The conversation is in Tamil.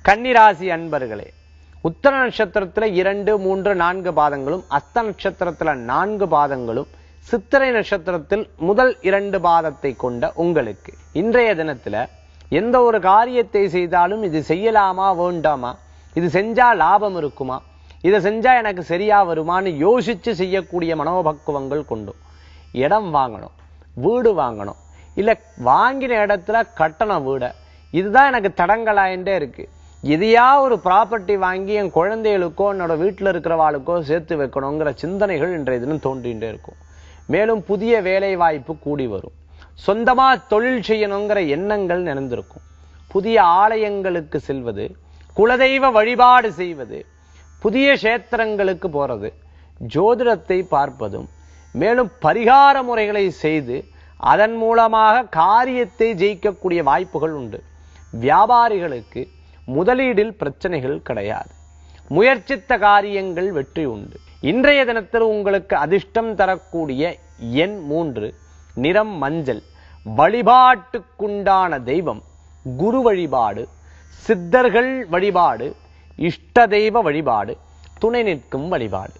கன்னிராசி அன்பர்களே, உத்தர நட்சத்திரத்துல 2, 3, 4 பாதங்களும், அஸ்த நட்சத்திரத்துல 4 பாதங்களும், சித்திரை நட்சத்திரத்தில் முதல் 2 பாதத்தை கொண்ட உங்களுக்கு இன்றைய தினத்துல எந்த ஒரு காரியத்தை செய்தாலும் இது செய்யலாமா வேண்டாமா, இது செஞ்சா லாபம் இருக்குமா, இதை செஞ்சா எனக்கு சரியா வருமானு யோசிச்சு செய்யக்கூடிய மனோபக்குவங்கள் கொண்டும் இடம் வாங்கணும், வீடு வாங்கணும், இல்ல வாங்கின இடத்துல கட்டணம் வீட, இதுதான் எனக்கு தடங்கலாயிண்டே இருக்கு. எதையா ஒரு ப்ராப்பர்ட்டி வாங்கி என் குழந்தைகளுக்கோ என்னோட வீட்டில் இருக்கிறவாளுக்கோ சேர்த்து வைக்கணுங்கிற சிந்தனைகள் இன்றைய தினம் தோன்றிகிட்டே இருக்கும். மேலும் புதிய வேலை வாய்ப்பு கூடி வரும். சொந்தமா தொழில் செய்யணுங்கிற எண்ணங்கள் நிறைந்திருக்கும். புதிய ஆலயங்களுக்கு செல்வது, குலதெய்வ வழிபாடு செய்வது, புதிய கஷேத்திரங்களுக்கு போறது, ஜோதிடத்தை பார்ப்பதும், மேலும் பரிகார முறைகளை செய்து அதன் மூலமாக காரியத்தை ஜெயிக்கக்கூடிய வாய்ப்புகள் உண்டு. வியாபாரிகளுக்கு முதலீடில் பிரச்சனைகள் கிடையாது. முயற்சித்த காரியங்கள் வெற்றி உண்டு. இன்றைய தினத்தில் உங்களுக்கு அதிர்ஷ்டம் தரக்கூடிய எண் 3, நிறம் மஞ்சள். வழிபாட்டுக்குண்டான தெய்வம் குரு வழிபாடு, சித்தர்கள் வழிபாடு, இஷ்ட தெய்வ வழிபாடு, துணை நிற்கும் வழிபாடு.